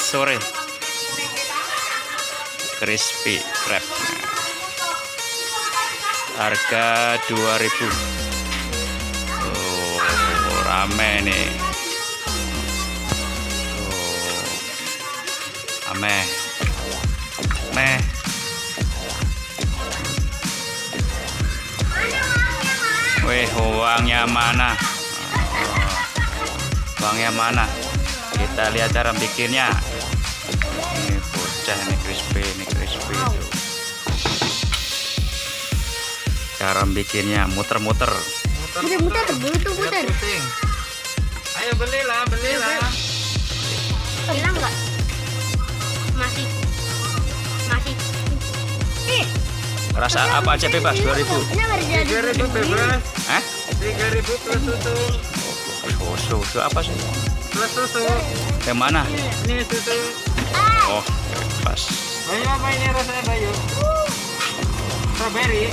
sore. Crispy crab. Harga 2000. Oh, rame nih. Oh, rame. Meh. Wih, uangnya mana? Uangnya mana? Kita lihat cara bikinnya. Ini bocah, ini crispy tuh. Cara bikinnya muter-muter. Muter. Ayo belilah. Hilang nggak? Masih. Rasa apa aja bebas 2000. Ini baru jadi 3.000 bebas. Hah? 3.000 plus susu. Susu apa sih? Plus susu. Yang mana? Ini susu. Oh, pas. Bayu apa ini rasanya Bayu? Strawberry.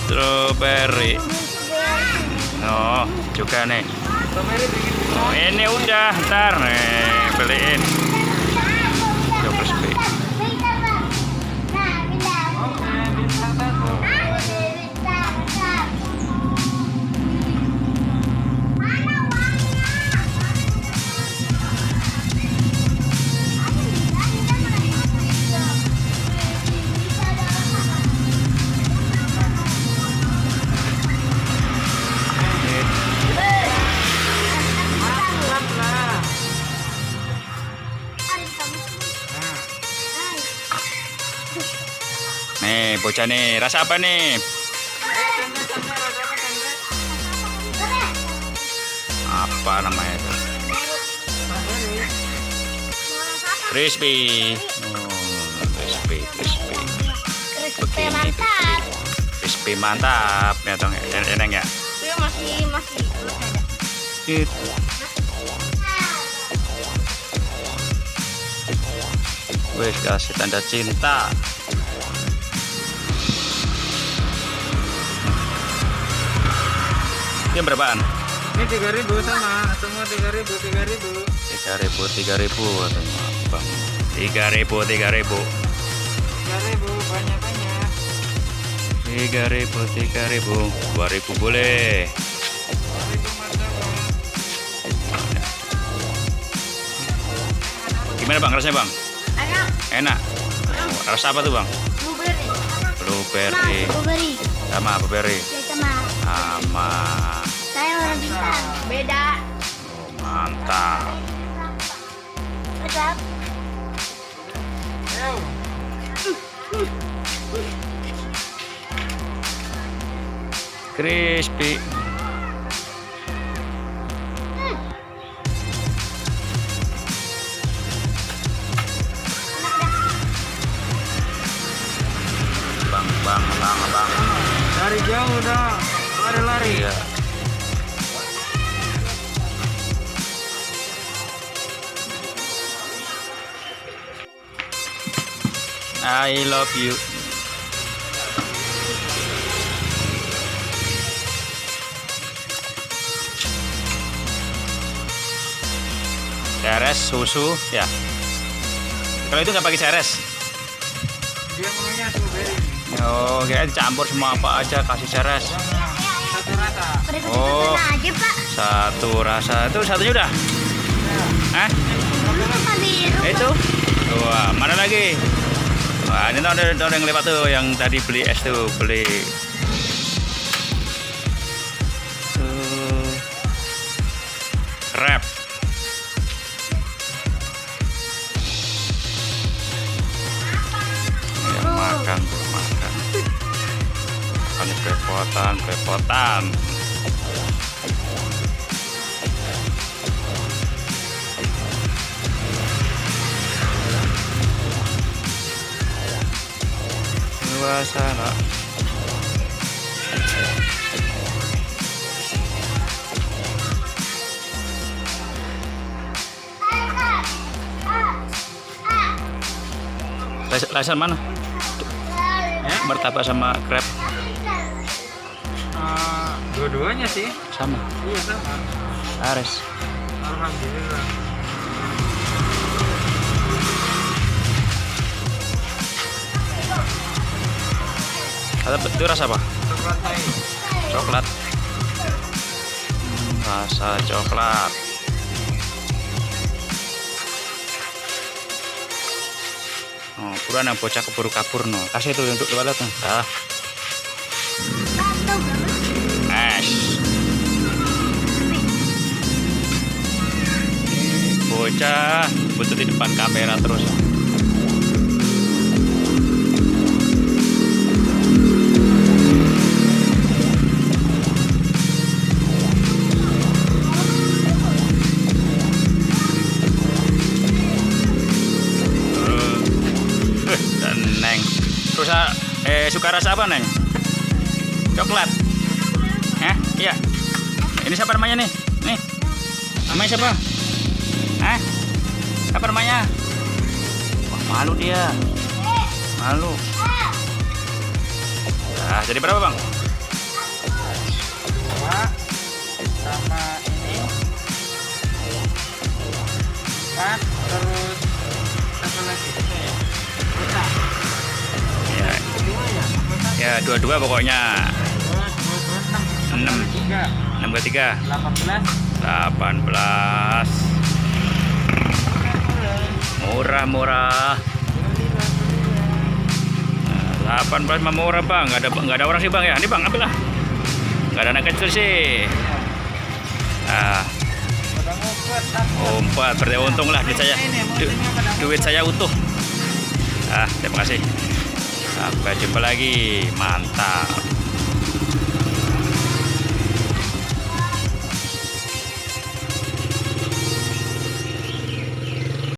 Strawberry. Oh, juga nih. Strawberry bikin. Oh, ini udah, ntar nih beliin. Tuh crispy. Oke, bintang satu. Mantap lah. Nih, bocah nih, rasa apa nih? Apa namanya itu? Crispy. Oh, crispy. Begini, mantap. Crispy mantap ya dong, enak ya. Tapi masih ada. Gitu. Wih, kasih tanda cinta. Ini berapaan? Ini 3.000 sama, semua 3.000. 3.000 Bang. 3.000 3.000 banyak. 3.000 2.000 boleh. 2.000 mantap. Gimana Bang rasanya Bang? Enak. Enak. Rasa apa tuh Bang? Blueberry. Blueberry. Sama blueberry. Ya sama. Sama. Saya warna bintang. Beda. Oh, mantap. Sedap. Ayo. Crispy. Bang. Dari jauh dah. Lari. Iya. I love you. Ceres, susu, ya. Kalau itu nggak pakai ceres. Dia maunya strawberry. Oh, kayak dicampur semua apa aja kasih ceres. Satu rata. Oh. Aja Pak. Satu rasa itu satunya udah. Hah? Biru. Itu? Wah, mana lagi? Wah, ini ada yang lewat tuh yang tadi beli es tuh, beli. Crab. Ya, makan. Ini belepotan. Suasana. Lasan mana? Martabak sama crab Dua-duanya sih. sama. Iya sama. Ares. Alhamdulillah. Itu rasa apa? Coklat saya. Coklat. Rasa coklat. Oh, buruan yang bocah keburu kabur no. Kasih itu untuk toilet tuh. Ah. Satu berapa? Es. Bocah butuh di depan kamera terus. Dan Neng terus suka rasa apa Neng? Coklat. Iya. Ini siapa namanya nih? Nih. Namanya siapa? Apa namanya? Wah, malu dia. Malu. Nah, jadi berapa bang? Dua sama ini 4, terus satu lagi itu ya. Bocah. Ya, Kedua ya. Bocah. ya dua-dua pokoknya. 2, 2, 6, 6 ke 3. 18. 18. Murah. Nah, 18 mah murah bang. Nggak ada orang sih bang ya. Ini bang ambil lah. Nggak ada anak kecil sih. Ah, Udah ngumpet, umpat berarti untung lah duit saya utuh. Terima kasih. Sampai jumpa lagi. Mantap.